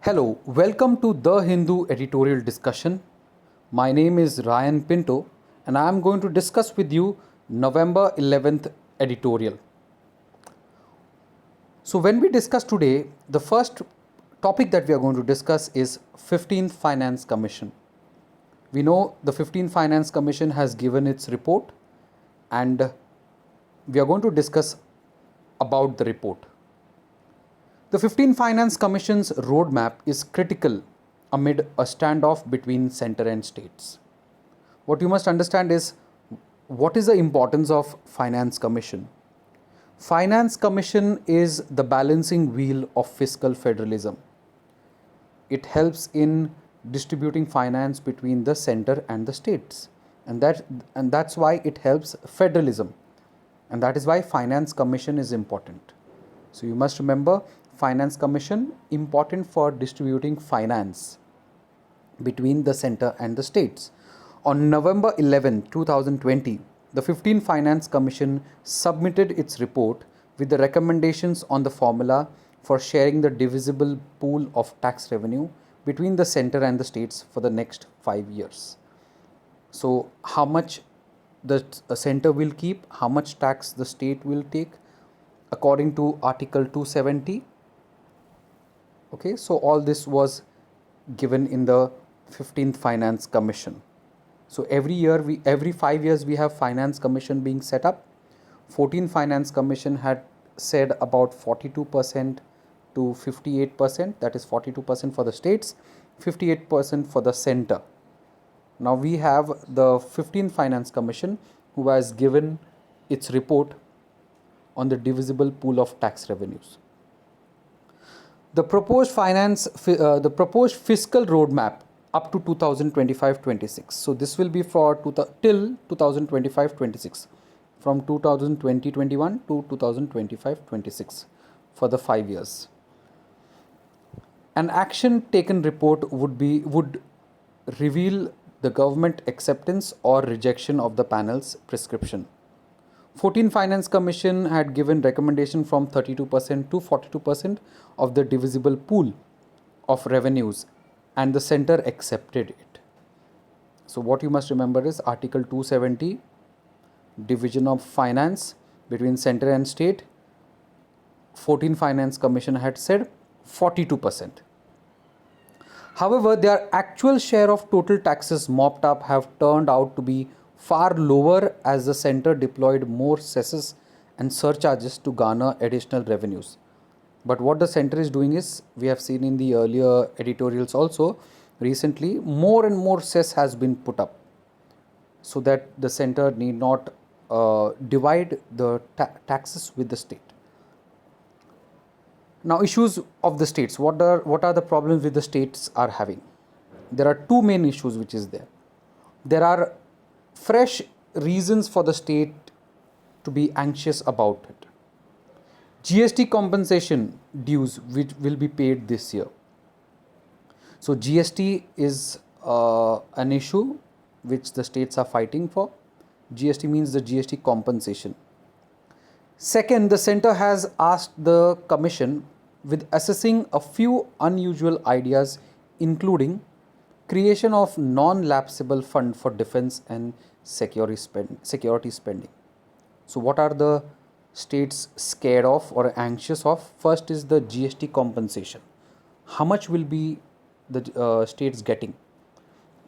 Hello, welcome to The Hindu editorial discussion. My name is Ryan Pinto and I am going to discuss with you November 11th editorial. So when we discuss today, the first topic that we are going to discuss is 15th Finance Commission. We know the 15th Finance Commission has given its report and we are going to discuss about the report. The 15th Finance Commission's roadmap is critical amid a standoff between centre and states. What you must understand is what is the importance of Finance Commission. Finance Commission is the balancing wheel of fiscal federalism. It helps in distributing finance between the centre and the states, and that's why it helps federalism, and that is why Finance Commission is important. So you must remember, Finance Commission important for distributing finance between the centre and the states. On November 11, 2020, the 15th Finance Commission submitted its report with the recommendations on the formula for sharing the divisible pool of tax revenue between the centre and the states for the next 5 years. So how much the centre will keep, how much tax the state will take according to Article 270. Okay, so all this was given in the 15th Finance Commission. So every 5 years we have Finance Commission being set up. 14th Finance Commission had said about 42% to 58%, that is 42% for the states, 58% for the centre. Now we have the 15th Finance Commission who has given its report on the divisible pool of tax revenues. The proposed fiscal roadmap up to 2025-26. So this will be for till 2025-26, from 2020-21 to 2025-26 for the 5 years. An action taken report would reveal the government acceptance or rejection of the panel's prescription. 14th Finance Commission had given recommendation from 32% to 42% of the divisible pool of revenues, and the centre accepted it. So what you must remember is Article 270, division of finance between centre and state. 14th Finance Commission had said 42%. However, their actual share of total taxes mopped up have turned out to be far lower as the centre deployed more cesses and surcharges to garner additional revenues. But what the centre is doing is, we have seen in the earlier editorials also, recently more and more cess has been put up so that the centre need not divide the taxes with the state. Now, issues of the states. What are the problems with the states are having? There are two main issues which is there. There are fresh reasons for the state to be anxious about it. GST compensation dues which will be paid this year. So GST is an issue which the states are fighting for. GST means the GST compensation. Second, the centre has asked the commission with assessing a few unusual ideas, including creation of non-lapsable fund for defence and security spending. So what are the states scared of or anxious of? First is the GST compensation. How much will be the states getting?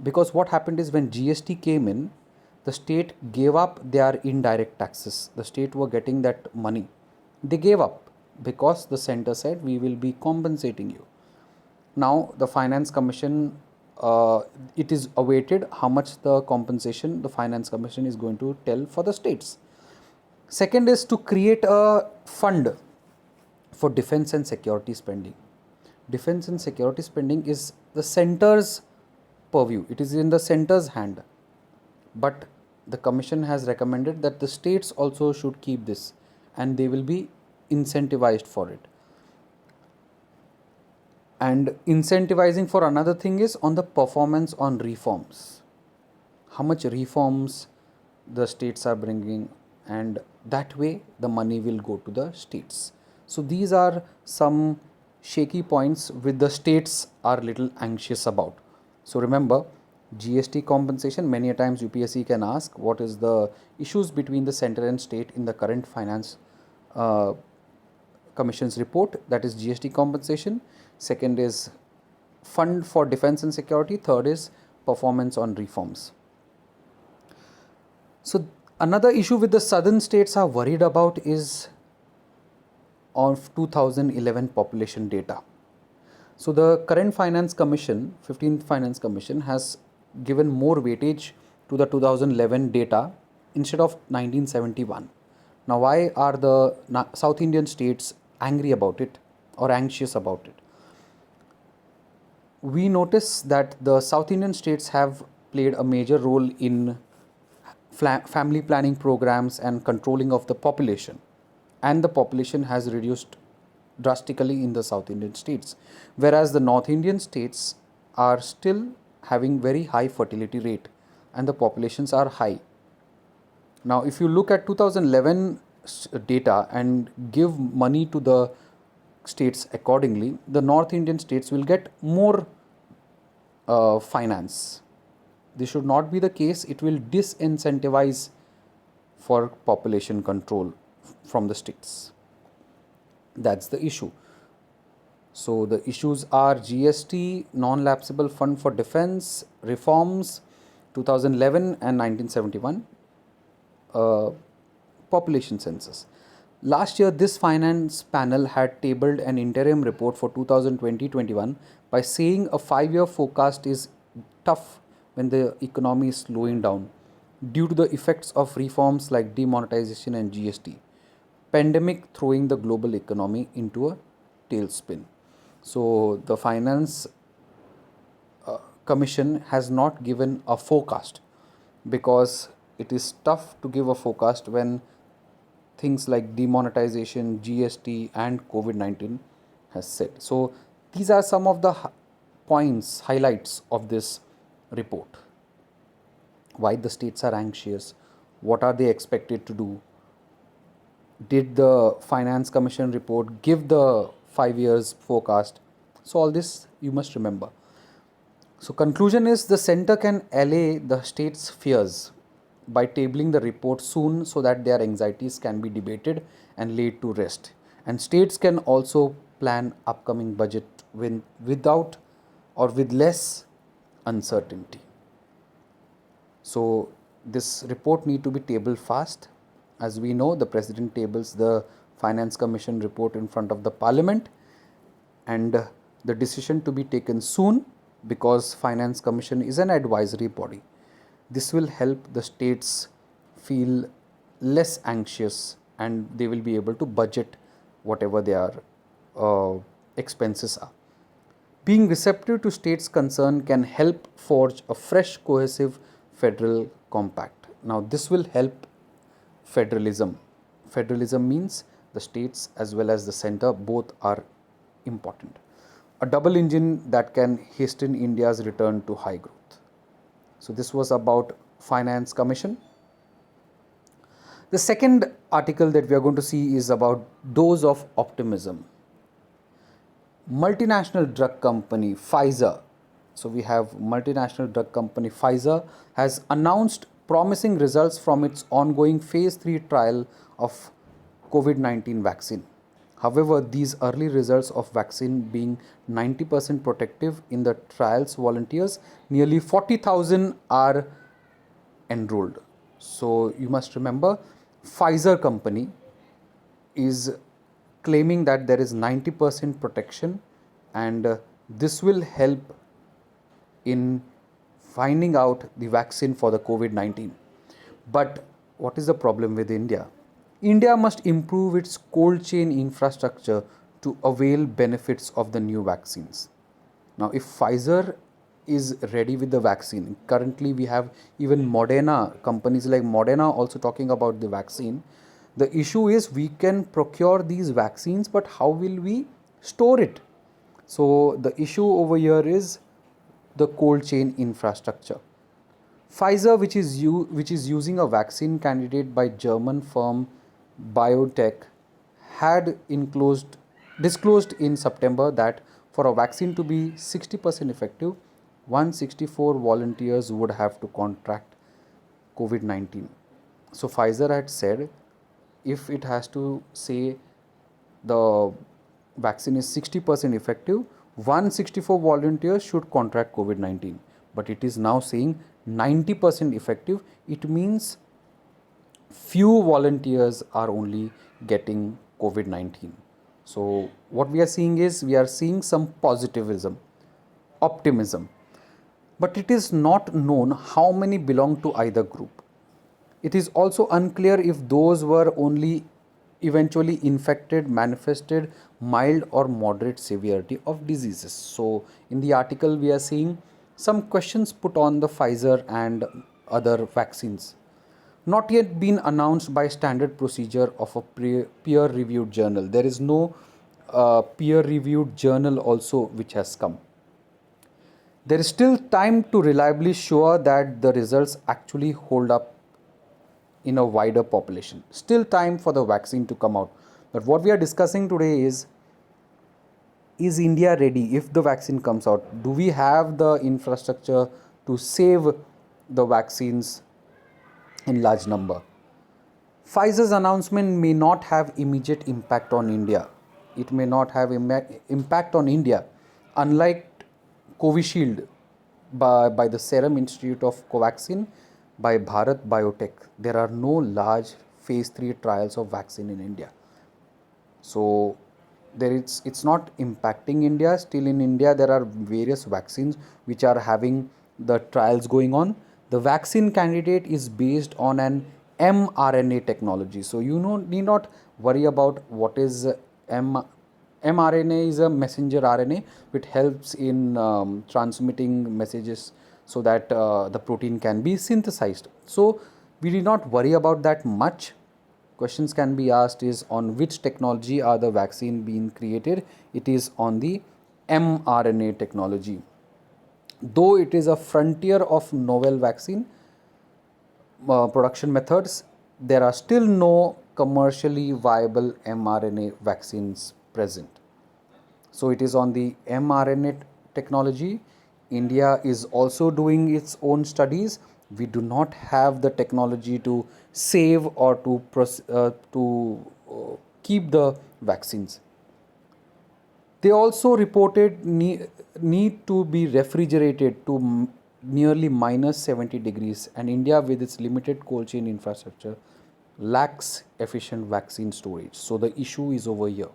Because what happened is, when GST came in, the state gave up their indirect taxes. The state were getting that money. They gave up because the centre said we will be compensating you. Now the Finance Commission, it is awaited how much the compensation the Finance Commission is going to tell for the states. Second is to create a fund for defence and security spending. Defence and security spending is the centre's purview. It is in the centre's hand. But the commission has recommended that the states also should keep this, and they will be incentivized for it. And incentivizing for another thing is on the performance on reforms. How much reforms the states are bringing, and that way the money will go to the states. So these are some shaky points with the states are little anxious about. So remember, GST compensation, many a times UPSC can ask what is the issues between the center and state in the current finance uh, commission's report, that is GST compensation. Second is fund for defense and security. Third is performance on reforms. So another issue with the southern states are worried about is of 2011 population data. So the current finance commission, 15th finance commission, has given more weightage to the 2011 data instead of 1971. Now why are the South Indian states angry about it or anxious about it? We notice that the South Indian states have played a major role in family planning programs and controlling of the population, and the population has reduced drastically in the South Indian states, whereas the North Indian states are still having very high fertility rate and the populations are high. Now if you look at 2011 data and give money to the states accordingly, the North Indian states will get more finance. This should not be the case. It will disincentivize for population control from the states. That's the issue. So the issues are GST, non-lapsable fund for defense, reforms, 2011 and 1971, population census. Last year, this finance panel had tabled an interim report for 2020-21 by saying a 5-year forecast is tough when the economy is slowing down due to the effects of reforms like demonetization and GST, pandemic throwing the global economy into a tailspin. So the finance commission has not given a forecast because it is tough to give a forecast when things like demonetization, GST and COVID-19 has set. So these are some of the points, highlights of this report. Why the states are anxious, what are they expected to do, did the finance commission report give the 5 years forecast? So all this you must remember. So conclusion is the center can allay the states' fears by tabling the report soon so that their anxieties can be debated and laid to rest. And states can also plan upcoming budget without or with less uncertainty. So this report need to be tabled fast. As we know, the president tables the finance commission report in front of the parliament, and the decision to be taken soon because finance commission is an advisory body. This will help the states feel less anxious and they will be able to budget whatever their expenses are. Being receptive to states' concern can help forge a fresh, cohesive federal compact. Now, this will help federalism. Federalism means the states as well as the center both are important. A double engine that can hasten India's return to high growth. So this was about Finance Commission. The second article that we are going to see is about dose of optimism. Multinational drug company Pfizer. So we have multinational drug company Pfizer has announced promising results from its ongoing phase 3 trial of COVID-19 vaccine. However, these early results of vaccine being 90% protective in the trial's volunteers, nearly 40,000 are enrolled. So you must remember, Pfizer company is claiming that there is 90% protection, and this will help in finding out the vaccine for the COVID-19. But what is the problem with India? India must improve its cold chain infrastructure to avail benefits of the new vaccines. Now, if Pfizer is ready with the vaccine, currently we have even Moderna, companies like Moderna also talking about the vaccine. The issue is we can procure these vaccines, but how will we store it? So the issue over here is the cold chain infrastructure. Pfizer, which is using a vaccine candidate by German firm Biotech, had enclosed disclosed in September that for a vaccine to be 60% effective, 164 volunteers would have to contract COVID 19. So Pfizer had said if it has to say the vaccine is 60% effective, 164 volunteers should contract COVID 19. But it is now saying 90% effective. It means few volunteers are only getting COVID 19. So, what we are seeing is we are seeing some positivism, optimism, but it is not known how many belong to either group. It is also unclear if those were only eventually infected manifested mild or moderate severity of diseases. So, in the article, we are seeing some questions put on the Pfizer and other vaccines. Not yet been announced by standard procedure of a peer reviewed journal. There is no peer reviewed journal also which has come. There is still time to reliably show that the results actually hold up in a wider population. Still time for the vaccine to come out. But what we are discussing today is India ready if the vaccine comes out? Do we have the infrastructure to save the vaccines in large number? Pfizer's announcement may not have immediate impact on India. It may not have impact on India, unlike Covishield by the Serum Institute of Covaxin by Bharat Biotech. There are no large phase 3 trials of vaccine in India. So it's not impacting India. Still in India there are various vaccines which are having the trials going on. The vaccine candidate is based on an mRNA technology. So you need not worry about what is mRNA is a messenger RNA which helps in transmitting messages so that the protein can be synthesized. So we need not worry about that much. Questions can be asked is on which technology are the vaccine being created. It is on the mRNA technology. Though it is a frontier of novel vaccine production methods, there are still no commercially viable mRNA vaccines present. So it is on the mRNA technology. India is also doing its own studies. We do not have the technology to save or to keep the vaccines. They also reported need to be refrigerated to nearly minus 70 degrees, and India with its limited cold chain infrastructure lacks efficient vaccine storage. So the issue is over here.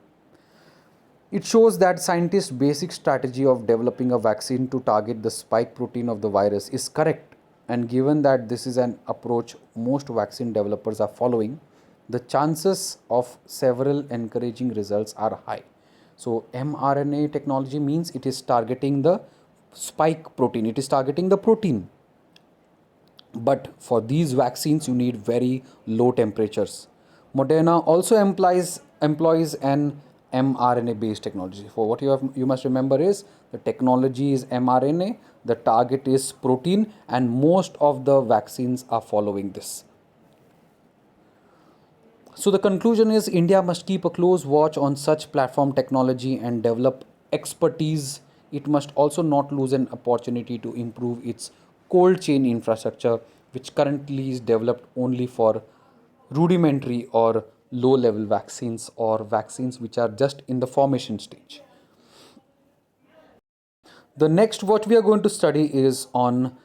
It shows that scientists' basic strategy of developing a vaccine to target the spike protein of the virus is correct, and given that this is an approach most vaccine developers are following, the chances of several encouraging results are high. So mRNA technology means it is targeting the spike protein, it is targeting the protein. But for these vaccines, you need very low temperatures. Moderna also employs an mRNA based technology. For what you must remember is the technology is mRNA, the target is protein, and most of the vaccines are following this. So the conclusion is India must keep a close watch on such platform technology and develop expertise. It must also not lose an opportunity to improve its cold chain infrastructure, which currently is developed only for rudimentary or low level vaccines or vaccines which are just in the formation stage. The next what we are going to study is on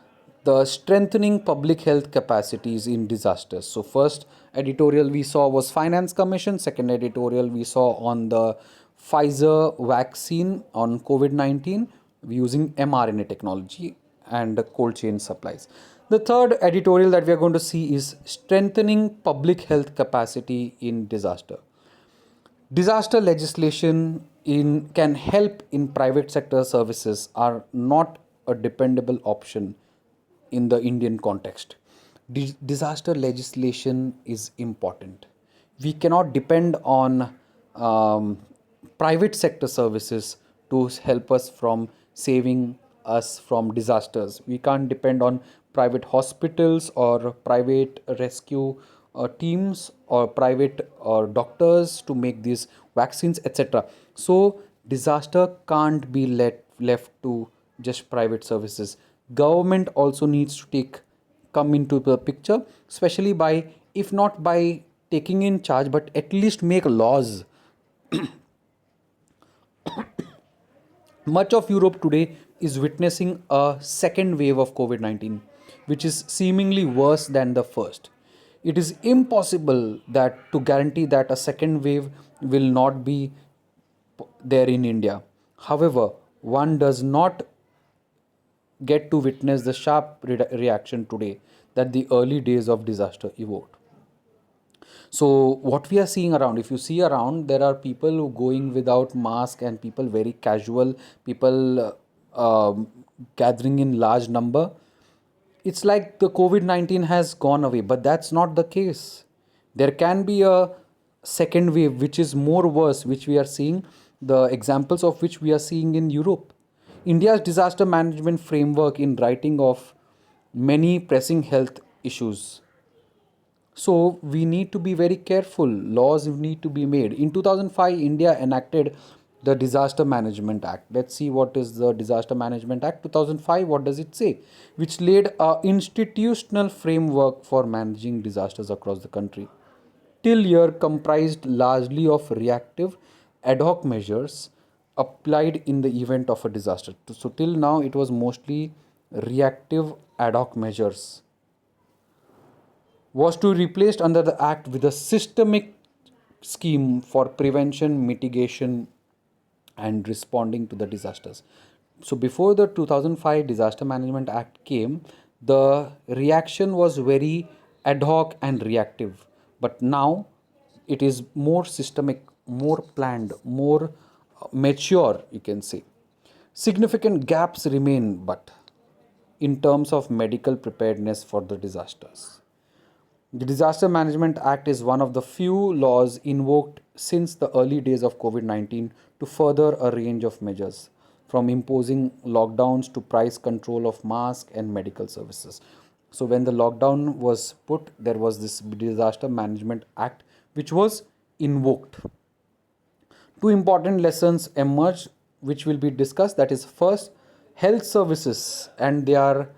the strengthening public health capacities in disasters. So first editorial we saw was Finance Commission, second editorial we saw on the Pfizer vaccine on COVID-19 using mRNA technology and cold chain supplies. The third editorial that we are going to see is strengthening public health capacity in disaster. Disaster legislation can help in private sector services are not a dependable option in the Indian context. Disaster legislation is important. We cannot depend on private sector services to help us from saving us from disasters. We can't depend on private hospitals or private rescue teams or private or doctors to make these vaccines, etc. So disaster can't be left to just private services. Government also needs to take come into the picture, especially by, if not by taking in charge, but at least make laws. Much of Europe today is witnessing a second wave of COVID 19, which is seemingly worse than the first. It is impossible to guarantee that a second wave will not be there in India. However, one does not get to witness the sharp reaction today that the early days of disaster evoked. So what we are seeing around, if you see around, there are people who going without mask and people very casual, people gathering in large number. It's like the COVID-19 has gone away, but that's not the case. There can be a second wave which is more worse, which we are seeing, the examples of which we are seeing in Europe. India's disaster management framework in writing of many pressing health issues. So we need to be very careful. Laws need to be made. In 2005, India enacted the Disaster Management Act. Let's see what is the Disaster Management Act 2005. What does it say? Which laid a institutional framework for managing disasters across the country. Till year comprised largely of reactive ad hoc measures applied in the event of a disaster. So till now it was mostly reactive ad hoc measures, was to be replaced under the Act with a systemic scheme for prevention, mitigation, and responding to the disasters. So before the 2005 Disaster Management Act came, the reaction was very ad hoc and reactive. But now it is more systemic, more planned, more mature, you can say. Significant gaps remain, but in terms of medical preparedness for the disasters. The Disaster Management Act is one of the few laws invoked since the early days of COVID 19 to further a range of measures, from imposing lockdowns to price control of masks and medical services. So, when the lockdown was put, there was this Disaster Management Act which was invoked. Two important lessons emerged which will be discussed, that is, first, health services and their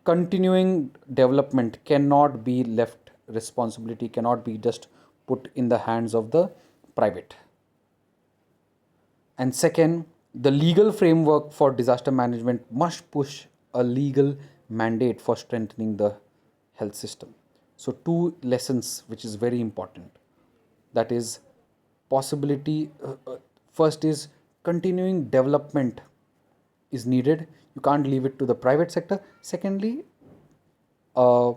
continuing development cannot be left, responsibility cannot be just put in the hands of the private. And second, the legal framework for disaster management must push a legal mandate for strengthening the health system. So two lessons which is very important, that is possibility, first is continuing development is needed, you can't leave it to the private sector. Secondly, uh,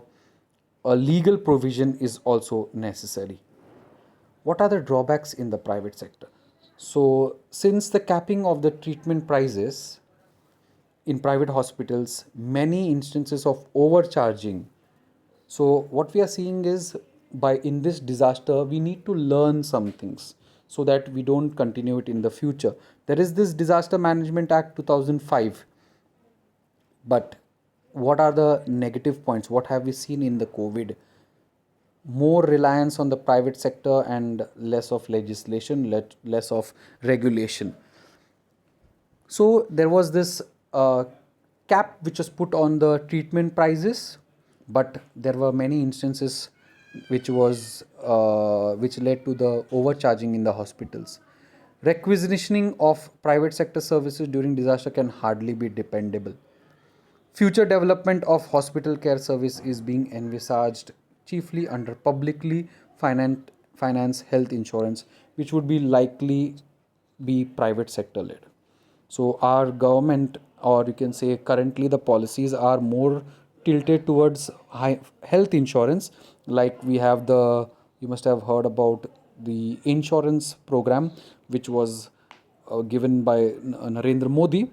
a legal provision is also necessary. What are the drawbacks in the private sector? So since the capping of the treatment prices in private hospitals, many instances of overcharging. So what we are seeing is, by in this disaster we need to learn some things so that we don't continue it in the future. There is this Disaster Management Act 2005, but what are the negative points? What have we seen in the COVID? More reliance on the private sector and less of legislation, less of regulation. So there was this cap which was put on the treatment prices, but there were many instances which led to the overcharging in the hospitals. Requisitioning of private sector services during disaster can hardly be dependable. Future development of hospital care service is being envisaged chiefly under publicly finance health insurance, which would be likely be private sector led. So our government, or you can say currently the policies are more tilted towards high health insurance. Like we have you must have heard about the insurance program, which was given by Narendra Modi,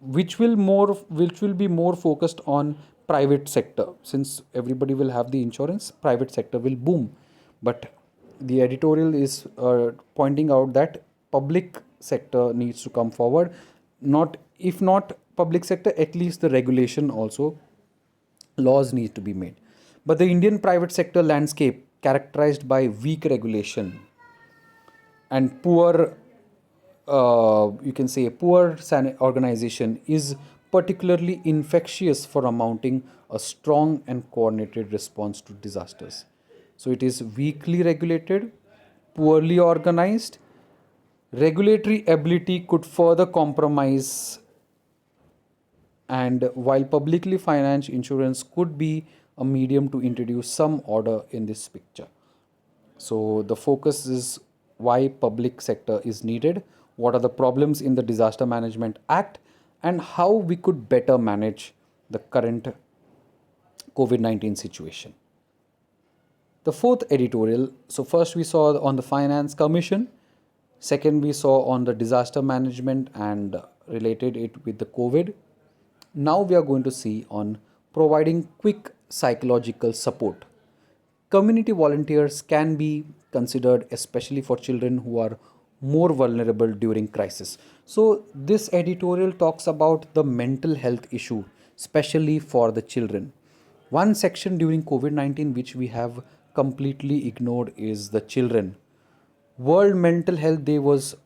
which will be more focused on private sector. Since everybody will have the insurance, private sector will boom. But the editorial is pointing out that public sector needs to come forward. Not, if not public sector, at least the regulation also, laws need to be made. But the Indian private sector landscape, characterized by weak regulation and poor, you can say, organization, is particularly infectious for mounting a strong and coordinated response to disasters. So it is weakly regulated, poorly organized. Regulatory ability could further compromise, and while publicly financed insurance could be a medium to introduce some order in this picture. So the focus is why public sector is needed, what are the problems in the Disaster Management Act, and how we could better manage the current COVID-19 situation. The fourth editorial, so first we saw on the Finance Commission, second we saw on the disaster management and related it with the COVID. Now we are going to see on providing quick psychological support. Community volunteers can be considered especially for children who are more vulnerable during crisis. So this editorial talks about the mental health issue, especially for the children. One section during COVID-19 which we have completely ignored is the children. World Mental Health Day was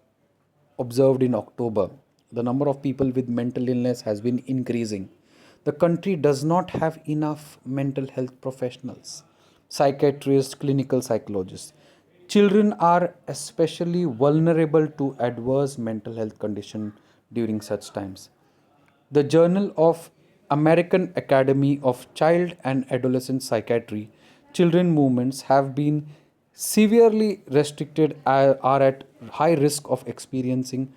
observed in October. The number of people with mental illness has been increasing. The country does not have enough mental health professionals, psychiatrists, clinical psychologists. Children are especially vulnerable to adverse mental health condition during such times. The Journal of American Academy of Child and Adolescent Psychiatry children movements have been severely restricted, are at high risk of experiencing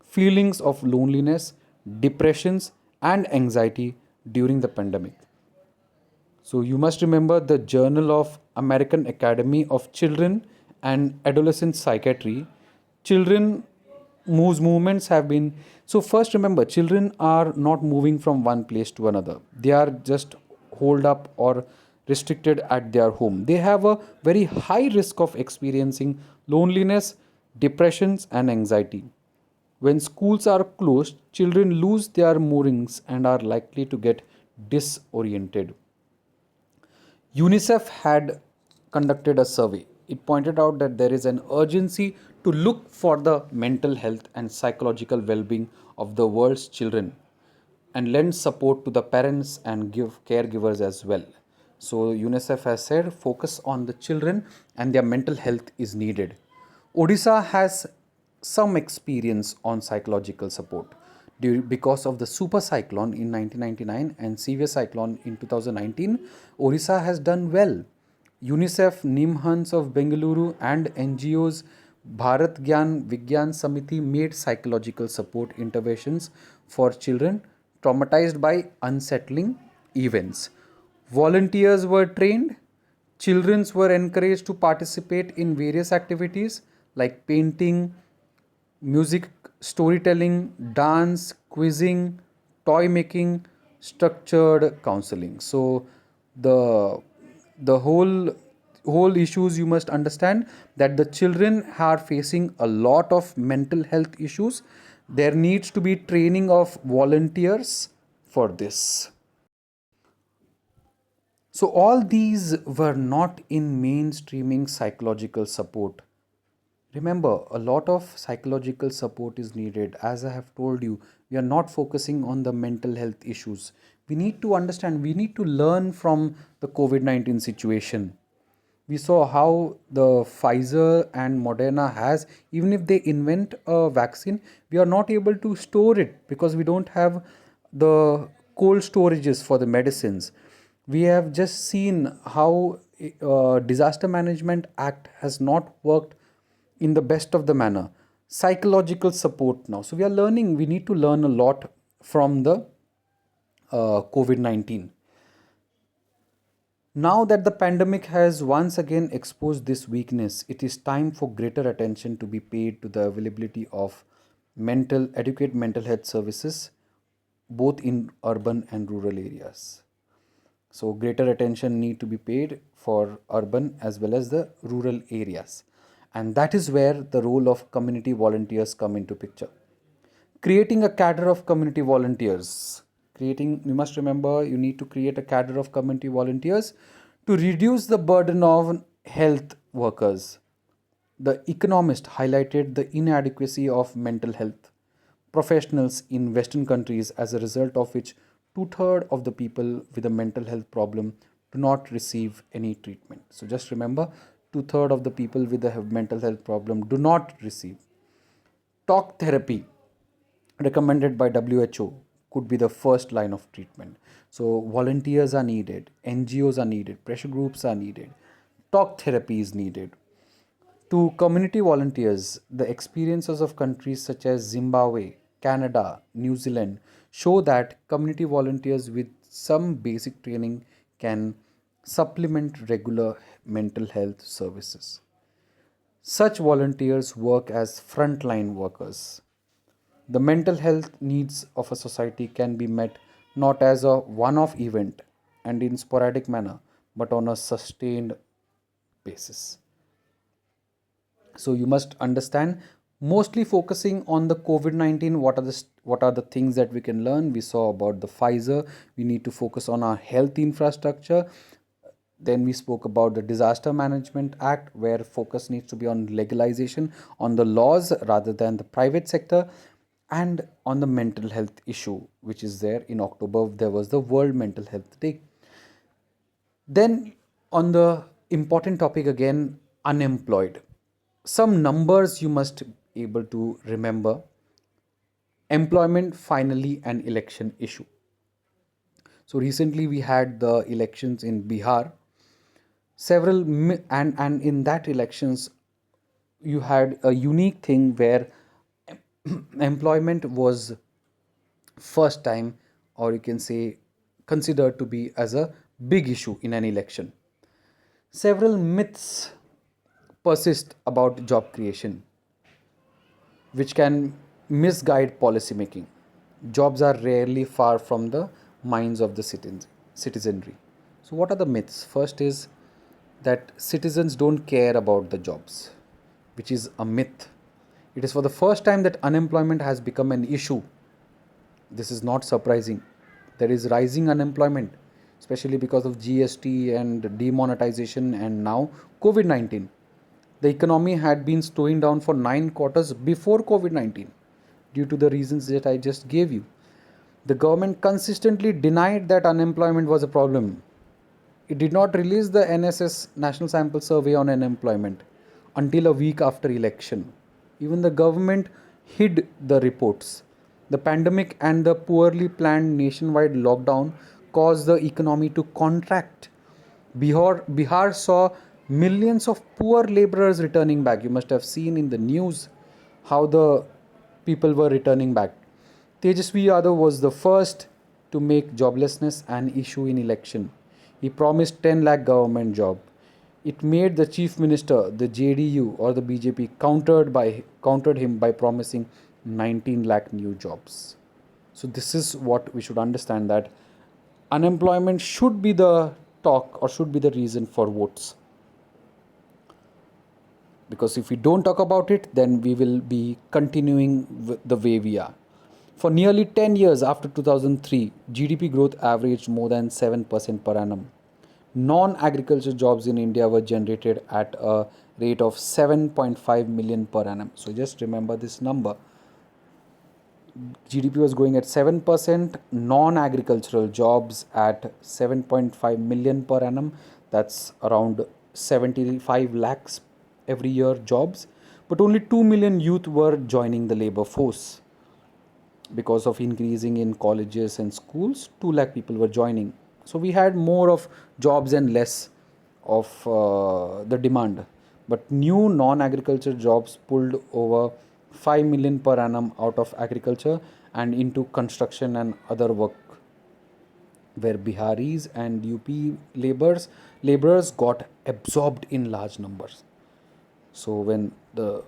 feelings of loneliness, depressions, and anxiety during the pandemic. So you must remember the Journal of American Academy of Children and Adolescent Psychiatry. Children whose movements have been, so first remember, children are not moving from one place to another. They are just holed up or restricted at their home. They have a very high risk of experiencing loneliness, depressions, and anxiety. When schools are closed, children lose their moorings and are likely to get disoriented. UNICEF had conducted a survey. It pointed out that there is an urgency to look for the mental health and psychological well being of the world's children and lend support to the parents and give caregivers as well. So, UNICEF has said focus on the children and their mental health is needed. Odisha has some experience on psychological support because of the super cyclone in 1999 and severe cyclone in 2019. Orissa has done well. UNICEF, Nimhans of Bengaluru, and NGOs Bharat Gyan Vigyan Samiti made psychological support interventions for children traumatized by unsettling events. Volunteers were trained. Children were encouraged to participate in various activities like painting, music, storytelling, dance, quizzing, toy making, structured counseling. So the the whole issues, you must understand that the children are facing a lot of mental health issues. There needs to be training of volunteers for this. So all these were not in mainstreaming psychological support. Remember, a lot of psychological support is needed. As I have told you, we are not focusing on the mental health issues. We need to understand, we need to learn from the COVID 19 situation. We saw how the Pfizer and Moderna has, even if they invent a vaccine, we are not able to store it because we don't have the cold storages for the medicines. We have just seen how Disaster Management Act has not worked in the best of the manner. Psychological support now. So we are learning, we need to learn a lot from the COVID 19. Now that the pandemic has once again exposed this weakness, it is time for greater attention to be paid to the availability of adequate mental health services both in urban and rural areas. So greater attention need to be paid for urban as well as the rural areas. And that is where the role of community volunteers come into picture. Creating a cadre of community volunteers. You must remember, you need to create a cadre of community volunteers To reduce the burden on health workers, the Economist highlighted the inadequacy of mental health professionals in Western countries, as a result of which two-thirds of the people with a mental health problem do not receive any treatment. So just remember, two-thirds of the people with a mental health problem do not receive. Talk therapy recommended by WHO could be the first line of treatment. So volunteers are needed, NGOs are needed, pressure groups are needed, talk therapy is needed. To community volunteers, the experiences of countries such as Zimbabwe, Canada, New Zealand show that community volunteers with some basic training can supplement regular mental health services. Such volunteers work as frontline workers. The mental health needs of a society can be met not as a one off event and in sporadic manner, but on a sustained basis. So you must understand, mostly focusing on the COVID-19, what are the things that we can learn. We saw about the Pfizer. We need to focus on our health infrastructure. Then we spoke about the Disaster Management Act, where focus needs to be on legalization, on the laws rather than the private sector, and on the mental health issue, which is there. In October, there was the World Mental Health Day. Then, on the important topic again, unemployed. Some numbers you must be able to remember. Employment, finally, an election issue. So recently we had the elections in Bihar. And in that elections you had a unique thing where employment was first time, or you can say considered to be as a big issue in an election. Several myths persist about job creation, which can misguide policy making. Jobs are rarely far from the minds of the citizenry. So, what are the myths? First is that citizens don't care about the jobs, which is a myth. It is for the first time that unemployment has become an issue. This is not surprising. There is rising unemployment, especially because of GST and demonetization and now COVID 19. The economy had been slowing down for 9 quarters before COVID 19 due to the reasons that I just gave you. The government consistently denied that unemployment was a problem. It did not release the NSS National Sample Survey on unemployment until a week after election. Even the government hid the reports. The pandemic and the poorly planned nationwide lockdown caused the economy to contract. Bihar saw millions of poor laborers returning back. You must have seen in the news how the people were returning back. Tejasvi Yadav was the first to make joblessness an issue in election. He promised 10 lakh government job. It made the chief minister, the JDU or the BJP, countered him by promising 19 lakh new jobs. So this is what we should understand, that unemployment should be the talk or should be the reason for votes. Because if we don't talk about it, then we will be continuing the way we are. For nearly 10 years after 2003, GDP growth averaged more than 7% per annum. Non-agriculture jobs in India were generated at a rate of 7.5 million per annum. So just remember this number. GDP was growing at 7%, non-agricultural jobs at 7.5 million per annum. That's around 75 lakhs every year jobs. But only 2 million youth were joining the labor force. Because of increasing in colleges and schools, 2 lakh people were joining. So we had more of jobs and less of the demand. But new non-agriculture jobs pulled over 5 million per annum out of agriculture and into construction and other work, where Biharis and UP laborers got absorbed in large numbers. So when the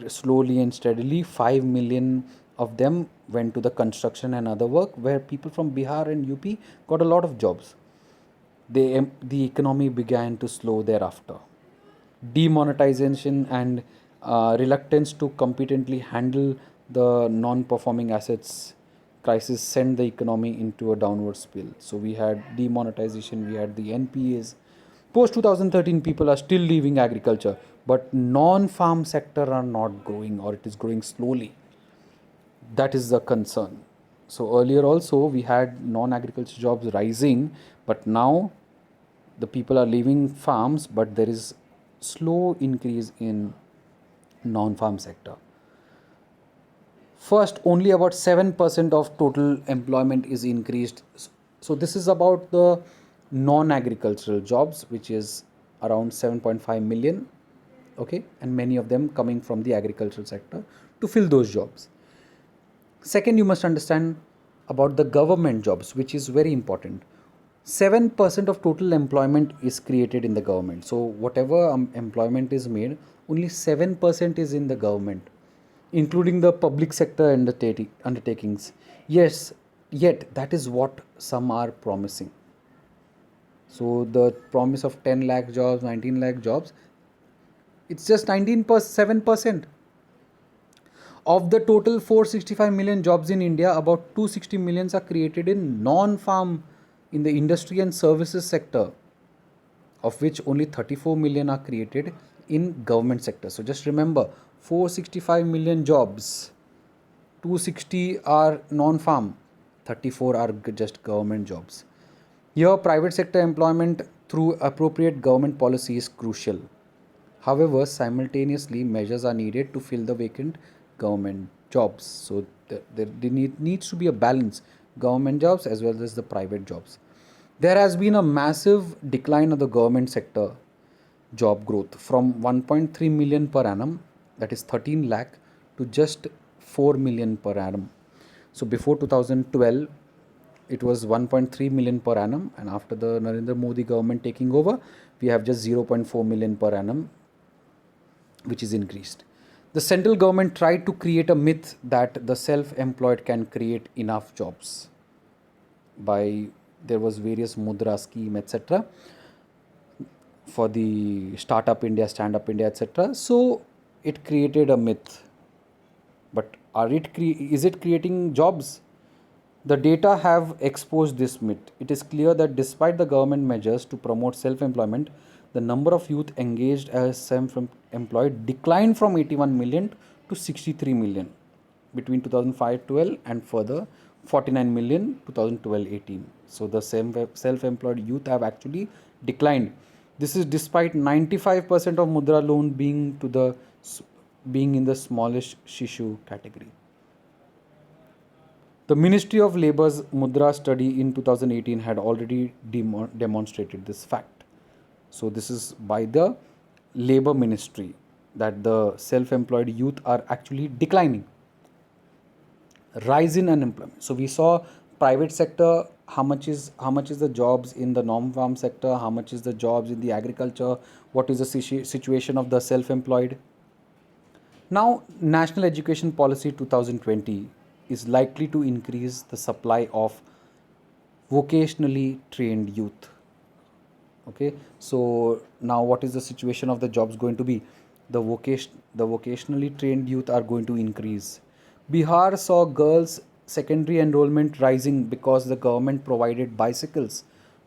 slowly and steadily 5 million of them went to the construction and other work, where people from Bihar and UP got a lot of jobs. The economy began to slow thereafter. Demonetization and reluctance to competently handle the non-performing assets crisis sent the economy into a downward spiral. So we had demonetization, we had the NPAs, Post 2013, people are still leaving agriculture, but non-farm sector are not growing, or it is growing slowly. That is the concern. So earlier also we had non-agriculture jobs rising, but now the people are leaving farms, but there is slow increase in non-farm sector. First, only about 7% of total employment is increased. So this is about the non-agricultural jobs, which is around 7.5 million. Okay, and many of them coming from the agricultural sector to fill those jobs. Second, you must understand about the government jobs, which is very important. 7% of total employment is created in the government. So whatever employment is made, only 7% is in the government, including the public sector undertakings. Yes, yet that is what some are promising. So the promise of 10 lakh jobs, 19 lakh jobs, it's just 7%. Of the total 465 million jobs in India, about 260 millions are created in non-farm, in the industry and services sector, of which only 34 million are created in government sector. So just remember, 465 million jobs, 260 are non-farm, 34 are just government jobs. Here, private sector employment through appropriate government policy is crucial. However, simultaneously, measures are needed to fill the vacant government jobs. So there needs to be a balance, government jobs as well as the private jobs. There has been a massive decline of the government sector job growth from 1.3 million per annum, that is 13 lakh, to just 4 million per annum. So before 2012, it was 1.3 million per annum, and after the Narendra Modi government taking over, we have just 0.4 million per annum, which is increased. The central government tried to create a myth that the self-employed can create enough jobs. There was various mudra scheme, etc., for the startup India, stand up India, etc. So it created a myth. But is it creating jobs? The data have exposed this myth. It is clear that despite the government measures to promote self-employment, the number of youth engaged as self-employed declined from 81 million to 63 million between 2005-12, and further 49 million 2012-18. So the self-employed youth have actually declined. This is despite 95% of mudra loan being in the smallest Shishu category. The Ministry of Labour's Mudra study in 2018 had already demonstrated this fact. So this is by the Labour Ministry, that the self-employed youth are actually declining. Rise in unemployment. So we saw private sector, how much is the jobs in the non-farm sector, how much is the jobs in the agriculture, what is the situation of the self-employed. Now, National Education Policy 2020 is likely to increase the supply of vocationally trained youth. Okay, so now what is the situation of the jobs going to be? The vocationally trained youth are going to increase. Bihar saw girls' secondary enrollment rising because the government provided bicycles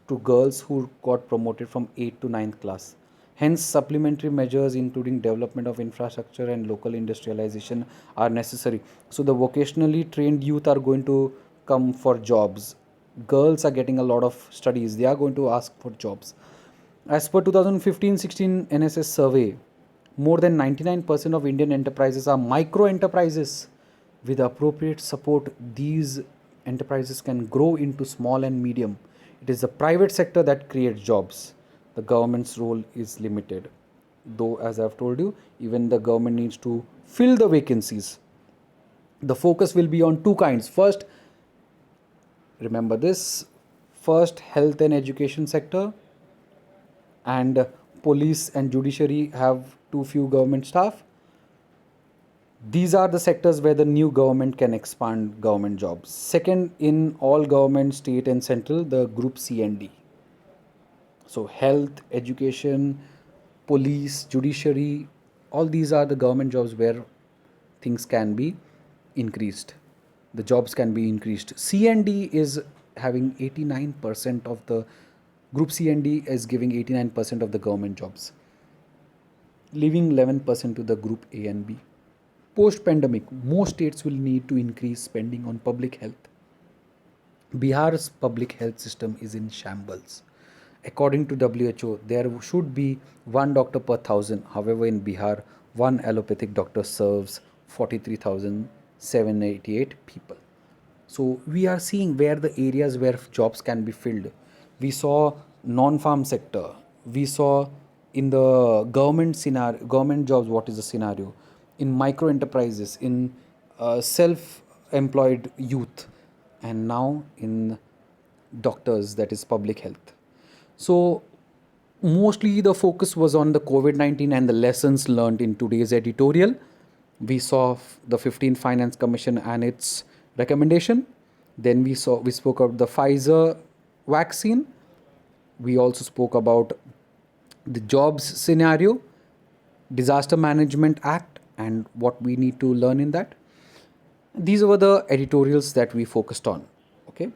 to girls who got promoted from 8th to 9th class. Hence, supplementary measures including development of infrastructure and local industrialization are necessary. So the vocationally trained youth are going to come for jobs. Girls are getting a lot of studies. They are going to ask for jobs. As per 2015-16 NSS survey, more than 99% of Indian enterprises are micro enterprises. With appropriate support, these enterprises can grow into small and medium. It is the private sector that creates jobs. The government's role is limited. Though, as I've told you, even the government needs to fill the vacancies. The focus will be on two kinds. First, remember this, first health and education sector, and police and judiciary have too few government staff. These are the sectors where the new government can expand government jobs. Second, in all government, state and central, the group C and D. So health, education, police, judiciary, all these are the government jobs where things can be increased. The jobs can be increased. C and D is having 89% of the Group C and D is giving 89% of the government jobs, leaving 11% to the Group A and B. Post pandemic, most states will need to increase spending on public health. Bihar's public health system is in shambles. According to WHO, there should be one doctor per thousand. However, in Bihar, one allopathic doctor serves 43,788 people. So we are seeing where the areas where jobs can be filled. We saw non-farm sector. We saw in the government scenario, government jobs. What is the scenario? In micro enterprises, in self-employed youth, and now in doctors, that is public health. So mostly the focus was on the COVID-19 and the lessons learned in today's editorial. We saw the 15th Finance Commission and its recommendation. Then we spoke about the Pfizer vaccine. We also spoke about the jobs scenario, Disaster Management Act, and what we need to learn in that. These were the editorials that we focused on. Okay.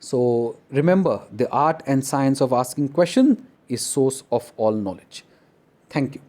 So remember, the art and science of asking question is source of all knowledge. Thank you.